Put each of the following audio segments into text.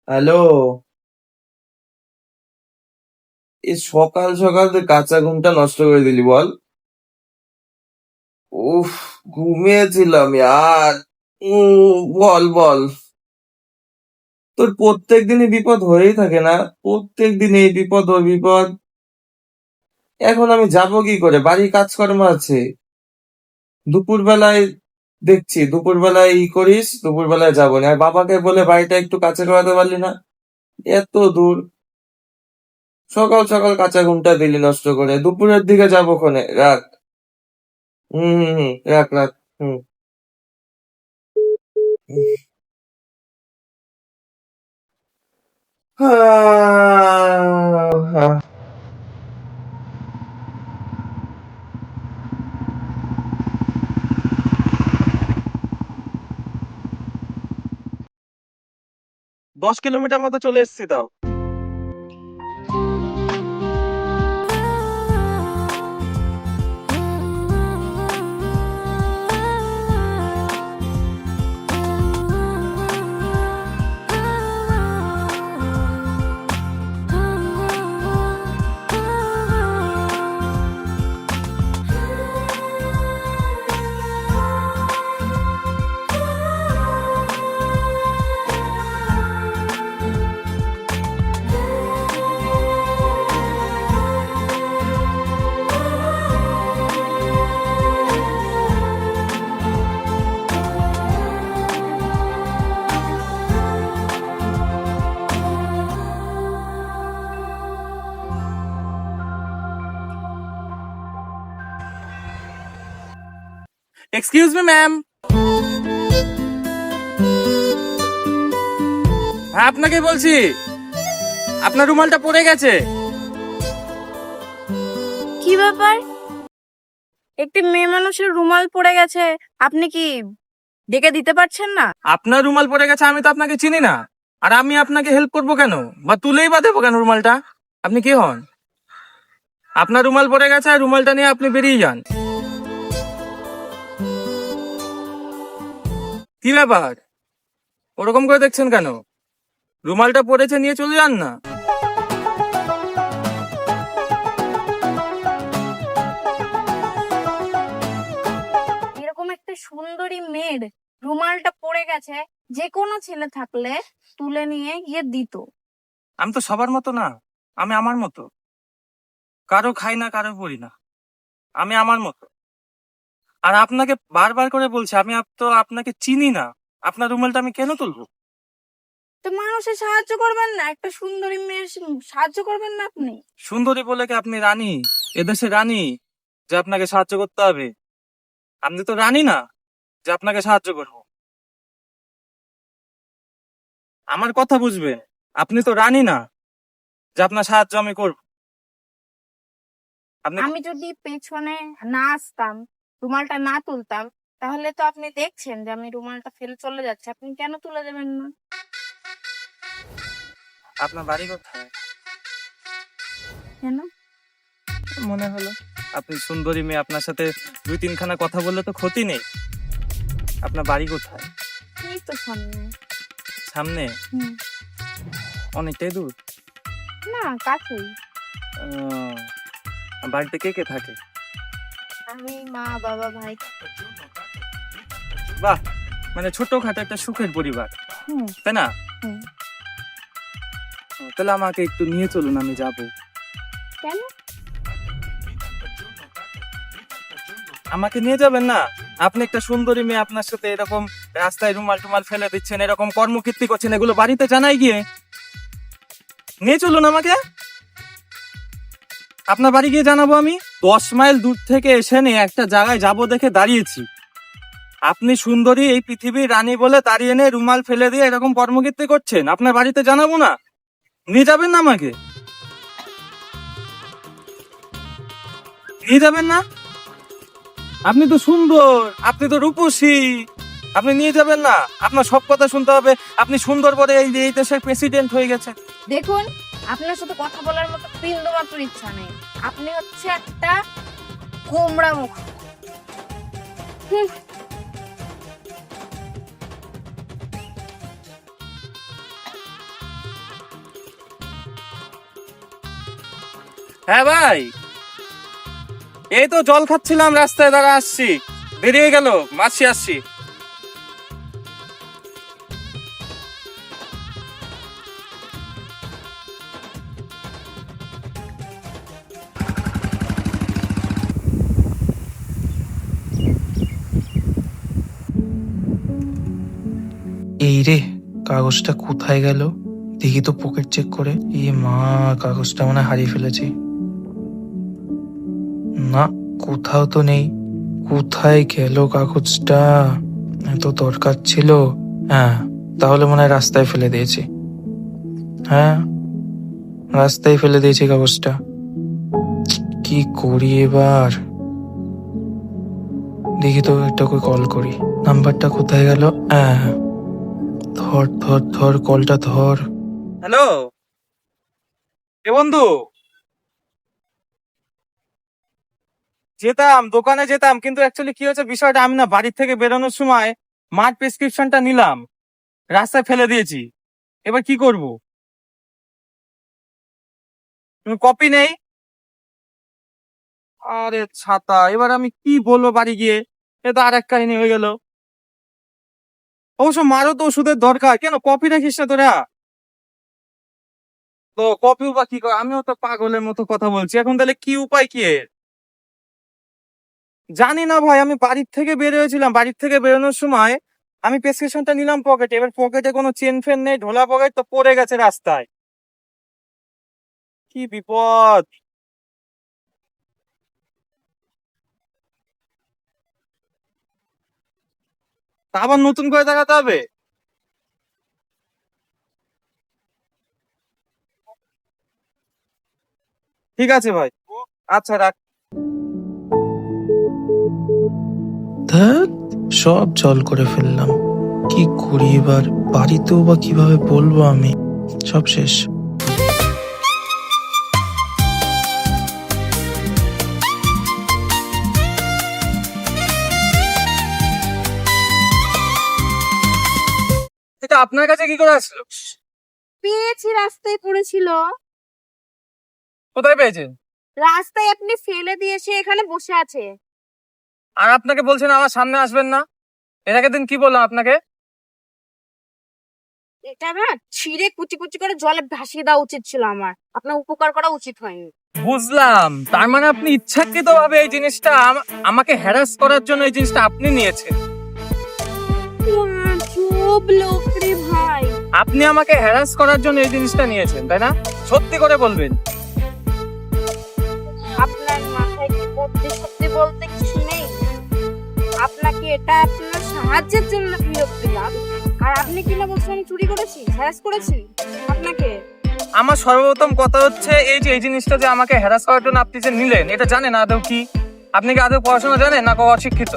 Hello. এই সকাল সকাল তুই কাঁচা ঘুমটা নষ্ট করে দিলি বল। উফ, ঘুমিয়েছিলাম ইয়ার। বল বল। তোর প্রত্যেক দিনই বিপদ হয়েই থাকে না? প্রত্যেক দিন এই বিপদ ওই বিপদ। এখন আমি যাব কি করে? বাড়ি কাজকর্ম আছে। দুপুর বেলায় দেখছি, দুপুর বেলায় করিস, দুপুর বেলায় যাবো না। আর বাবাকে বলে বাড়িটা একটু কাছে করাতে পারলি না? এত দূর। সকাল সকাল কাঁচা ঘুমটা দিলি নষ্ট করে। দুপুরের দিকে যাবো ক্ষনে, রাখ। হুম, রাখ রাখ। হুম। আহ, 10 কিলোমিটার মতো চলে এসেছি তাও। Excuse me ma'am. হ্যাঁ, আপনাকে বলছি, আপনার রুমালটা পড়ে গেছে। কি ব্যাপার? একটি মেয়ে মানুষের রুমাল পড়ে গেছে, আপনি কি ডেকে দিতে পারছেন না? আপনার রুমাল পড়ে গেছে, আমি তো আপনাকে চিনি না। আর আমি আপনাকে হেল্প করবো কেন, বা তুলেই বা দেবো কেন রুমালটা? আপনি কি হন? আপনার রুমাল পড়ে গেছে, আর রুমালটা নিয়ে আপনি বেরিয়ে যান। কি ব্যাপার, ওরকম করে দেখছেন কেন? রুমালটা পড়েছে, নিয়ে চলে যান না। এরকম একটা সুন্দরী মেয়ের রুমালটা পড়ে গেছে, যে কোনো ছেলে থাকলে তুলে নিয়ে গিয়ে দিত। আমি তো সবার মতো না, আমি আমার মতো। কারো খাই না, কারো পড়ি না, আমি আমার মতো। আর আপনাকে বারবার করে বলছি, আমি তো আপনাকে চিনি না। আপনার রুমালটা আমি কেন তুলবো? তো মানুষের সাহায্য করবেন না? একটা সুন্দরী মেয়ের সাহায্য করবেন না আপনি? সুন্দরী বলে কি আপনি রানী, এদেশে রানী, যে আপনাকে সাহায্য করতে হবে? আপনি তো রানী না, যে আপনাকে সাহায্য করবো। আমার কথা বুঝবেন। আপনি তো রানী না, যে আপনার সাহায্য আমি করব। আপনি আমি যদি পেছনে না আসতাম, রুমালটা না তুলতাম, তাহলে তো আপনি দেখছেন যে আমি রুমালটা ফেলে চলে যাচ্ছে, আপনি কেন তুলে দেবেন না? আপনার বাড়ি কোথায়? কেন? মনে হলো আপনি সুন্দরী মেয়ে, আপনার সাথে 2-3খানা কথা বললে তো ক্ষতি নেই। আপনার বাড়ি কোথায়? এই তো সামনে। সামনে? হুম। অনেকটাই দূর? না, কাছেই। আহ, বাড়িতে কে কে থাকে? আমি, মা, বাবা, ভাই। বাহ, মানে ছোটখাটো একটা সুখের পরিবার, হুম। তাই না? হুম। তাহলে আমাকে একটু নিয়ে চলুন, আমি যাব। কেন? আমাকে নিয়ে যাবেন না? আপনি একটা সুন্দরী মেয়ে, আপনার সাথে এরকম রাস্তায় রুমাল টুমাল ফেলে দিচ্ছেন, এরকম কর্মকীর্তি করছেন, এগুলো বাড়িতে জানাই গিয়ে। নিয়ে চলুন আমাকে, আপনার বাড়ি গিয়ে জানাবো আমি। 10 মাইল দূর থেকে এসে নিয়ে একটা জায়গায় যাব দেখে দাঁড়িয়েছি। আপনি সুন্দরী, এই পৃথিবীর রানী বলে তাড়িয়ে এনে রুমাল ফেলে দিয়ে এরকম কর্মকীর্তি করছেন, আপনার বাড়িতে জানাবো না? নিয়ে যাবেন না আমাকে? নিয়ে যাবেন না? আপনি তো সুন্দর, আপনি তো রূপসী, আপনি নিয়ে যাবেন না? আপনার সব কথা শুনতে হবে। আপনি সুন্দর বলে এই দেশের প্রেসিডেন্ট হয়ে গেছেন। দেখুন, আপনার সাথে কথা বলার মতো বিন্দু মাত্র ইচ্ছা নেই। আপনি হচ্ছে একটা গোমড়া মুখ। হুম। হ্যাঁ ভাই, এই তো জল খাচ্ছিলাম, রাস্তায় দাঁড়া আসছি, দেরি হয়ে গেল, মাসি আসছি। এই রে, কাগজটা কোথায় গেল? দেখি তো পকেট চেক করে। এ মা, কাগজটা মনে হয় হারিয়ে ফেলেছি। না, কোথাও তো নেই। কোথায় গেল কাগজটা? এত দরকার ছিল। হ্যাঁ, তাহলে মনে হয় রাস্তায় ফেলে দিয়েছি। হ্যাঁ, রাস্তায় ফেলে দিয়েছি কাগজটা। কি করি এবার? দেখি তো, একটা করে কল করি। নাম্বারটা কোথায় গেল? হ্যাঁ, ধর ধর ধর, কলটা ধর। হ্যালো, এ বন্ধু, যেতাম দোকানে যেতাম, কিন্তু অ্যাকচুয়ালি কি হয়েছে বিষয়টা, আমি না বাড়ির থেকে বেরোনোর সময় মার প্রেসক্রিপশনটা নিলাম, রাস্তায় ফেলে দিয়েছি। এবার কি করব? কপি নেই। আরে ছাতা, এবার আমি কি বলবো বাড়ি গিয়ে? এ তো আর এক কাহিনী হয়ে গেল। অবশ্য মারও তো ওষুধের দরকার, কেন কপি রাখিস না তোরা? তো কপিও বা কি করে? আমিও তো পাগলের মতো কথা বলছি, এখন তাহলে কি উপায় কি এর? জানি না ভাই, আমি বাড়ির থেকে বের হয়েছিলাম, বাড়ির থেকে বেরোনোর সময় আমি প্রেসক্রিপশনটা নিলাম পকেটে, এবার পকেটে কোনো চেন ফেন নেই, ঢোলা পকেট তো পড়ে গেছে রাস্তায়। কি বিপদ! তা আবার নতুন করে দেখাতে হবে? ঠিক আছে ভাই, আচ্ছা রাখ। ধ্যাৎ, সব জল করে ফেললাম। কি করি এবার? বাড়িতেও বা কিভাবে বলবো আমি? সব শেষ। এটা আপনার কাছে কি করে আসলো? পেয়েছি, রাস্তায় পড়েছিল। কোথায় পেয়েছেন? রাস্তায় আপনি ফেলে দিয়ে এসে এখানে বসে আছে। আর আপনাকে বলছেন আমার সামনে আসবেন না? এর আগের দিন কি বললাম আপনাকে? এটা না ছিঁড়ে কুচি কুচি করে জলে ভাসিয়ে দেওয়া উচিত ছিল, আমার আপনার উপকার করা উচিত হয়নি। বুঝলাম, তার মানে আপনি ইচ্ছাকৃত ভাবে এই জিনিসটা আমাকে হ্যারাস করার জন্য এই জিনিসটা আপনি নিয়েছেন। সব লোক রে ভাই। আপনি আমাকে হ্যারাস করার জন্য এই জিনিসটা নিয়েছেন, তাই না? সত্যি করে বলবেন। আপনার মাথায় কি সত্যি সত্যি বলতে কিছু নেই? আপনাকে এটা আপনার সাহায্যের জন্য নিয়োগ দিলাম, আর আপনি কিনা বলছেন আমি চুরি করেছি, হ্যারাস করেছি আপনাকে। আমার সর্বপ্রথম কথা হচ্ছে, এই যে এই জিনিসটা যে আমাকে হ্যারাস করার জন্য আপনি যে নিলেন, এটা জানেন আদৌ কি? আপনি কি আদৌ পড়াশোনা জানেন না অশিক্ষিত?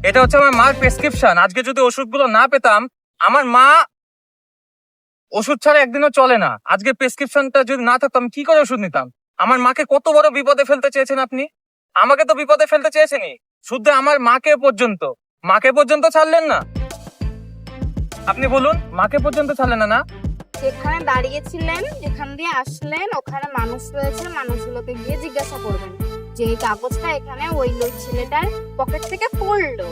এটা হচ্ছে আমার মার প্রেসক্রিপশন। আজকে যদি ওষুধগুলো না পেতাম, আমার মা ওষুধ ছাড়া একদিনও চলে না। আজকে প্রেসক্রিপশনটা যদি না থাকতো আমি কি করে ওষুধ নিতাম? আমার মাকে কত বড় বিপদে ফেলতে চেয়েছেন আপনি। আমাকে তো বিপদে ফেলতে চেয়েছেনই, শুধু আমার মাকে পর্যন্ত ছাড়লেন না। আপনি বলুন, মাকে পর্যন্ত ছাড়লেন না? না, যেখানে দাঁড়িয়েছিলেন, যেখান দিয়ে আসলেন, ওখানে মানুষ রয়েছে, মানুষগুলোকে গিয়ে জিজ্ঞাসা করবেন যে এই কাগজটা এখানে ওই লোক ছেলেটার পকেট থেকে পড়লো,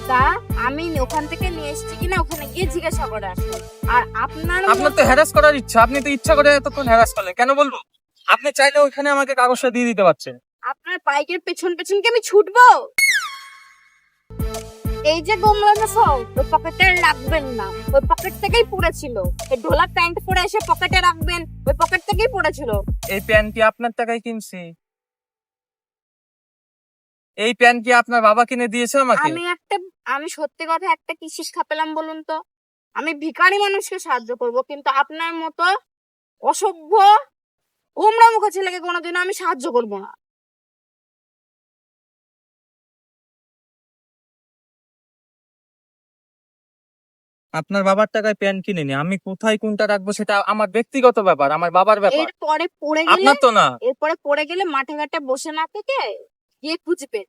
তা আমি ওখান থেকে নিয়ে এসেছি কিনা ওখানে গিয়ে জিজ্ঞাসা করে আসবেন। আর আপনার তো হ্যারাস করার ইচ্ছা, আপনি তো ইচ্ছা করে এতক্ষণ হ্যারাস করলেন, কেন বলবো? আপনি চাইলে ওইখানে আমাকে কাগজটা দিয়ে দিতে পারছেন। আপনার বাইকের পেছন পেছন কি আমি ছুটবো? এই যে গোমরানো সব ওই পকেটে রাখবেন না, ওই পকেট থেকেই পড়েছিল। এই ঢোলা প্যান্ট পরে এসে পকেটে রাখবেন, ওই পকেট থেকেই পড়েছিল। এই প্যান্ট কি আপনার টাকায় কিনছি? এই প্যান্ট কি আপনার বাবা কিনে দিয়েছে আমাকে? আমি সত্যি কথা একটা কি শিক্ষা পেলাম বলুন তো? আমি ভিখারি মানুষকে সাহায্য করব, কিন্তু আপনার মতো অসভ্য গোমরা মুখ ছেলেকে কোনোদিনও আমি সাহায্য করব না। আপনার বাবার টাকায় প্যান্ট কিনিনি, আমি কোথায় কোনটা রাখবো সেটা আমার ব্যক্তিগত ব্যাপার, আমার বাবার ব্যাপার, এরপরে পড়ে গেলে, আপনার তো না। এরপরে পড়ে গেলে মাঠে ঘাটে বসে না থেকে গিয়ে খুঁজবেন।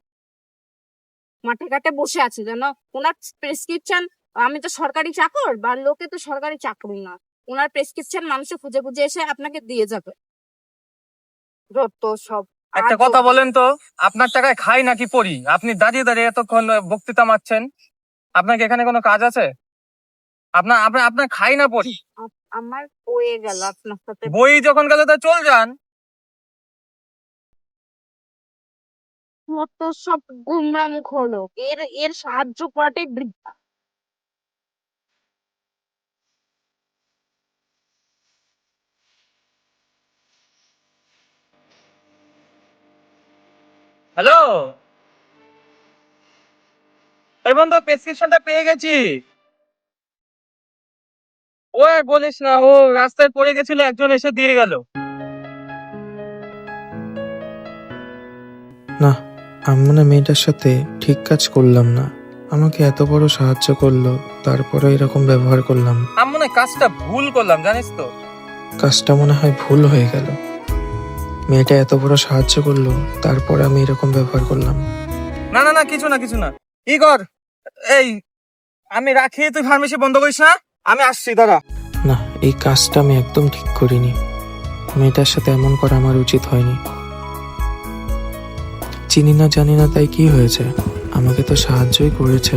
মাঠে ঘাটে বসে আছে যেন ওনার প্রেসক্রিপশন, আমি তো সরকারি চাকর বা লোকে তো সরকারি চাকরি না, ওনার প্রেসক্রিপশন মানুষে খুঁজে খুঁজে এসে আপনাকে দিয়ে যাবে। যত সব একটা আজব। কথা বলেন তো, আপনার টাকায় খাই নাকি পড়ি? আপনি দাঁড়িয়ে দাঁড়িয়ে এতক্ষণ বক্তৃতা মারছেন। আপনার কি এখানে কোনো কাজ আছে? আপনার আপনার আপনার খাই না পড়ি? আমার বয়ে গেল আপনার সাথে। বই যখন গেলে তা চল যান। যত সব গুমরা মুখ হলো, এর এর সাহায্য করাটাই বৃথা। হ্যালো, এই বন্ধু প্রেসক্রিপশনটা পেয়ে গেছি। ও আর বলিস না, ও রাস্তায় পড়ে গেছিল, একজন এসে দিয়ে গেল। না, আমি মনে হয় মেয়েটার সাথে ঠিক কাজ করলাম না। আমাকে এত বড় সাহায্য করলো, তারপরে এরকম ব্যবহার করলাম। আমি মনে হয় কাজটা ভুল করলাম, জানিস তো। কাজটা মনে হয় ভুল হয়ে গেল। মেয়েটা এত বড় সাহায্য করলো, তারপরে আমি এরকম ব্যবহার করলাম। না না না, কিছু না কিছু না। কি কর, এই আমি রাখি, তুই ফার্মেসি বন্ধ করিস না, আমি আসছি, দাঁড়া। না, এই কাজটা আমি একদম ঠিক করিনি। মেয়েটার সাথে এমন করা আমার উচিত হয়নি। চিনি না জানি না তাই কি হয়েছে, আমাকে তো সাহায্যই করেছে।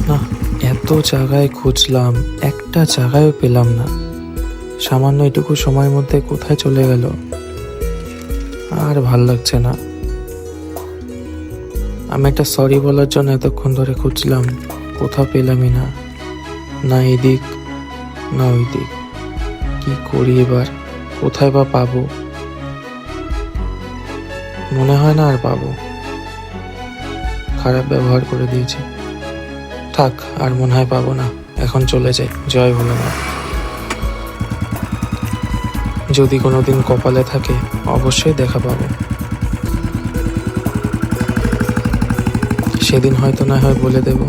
না, এত জায়গায় খুঁজলাম, একটা জায়গায়ও পেলাম না। সামান্য এটুকু সময়ের মধ্যে কোথায় চলে গেল, আর ভাল লাগছে না। আমি একটা সরি বলার জন্য এতক্ষণ ধরে খুঁজলাম, কোথাও পেলামই না। না এদিক না ওই দিক, কি করি এবার? কোথায় বা পাবো? মনে হয় না আর পাবো। খারাপ ব্যবহার করে দিয়েছি, থাক, আর মনে হয় পাবো না। এখন চলে যাই, জয় ভোলেনাথ। যদি কোনোদিন কপালে থাকে অবশ্যই দেখা পাবো। সেদিন হয়তো না হয় বলে দেব।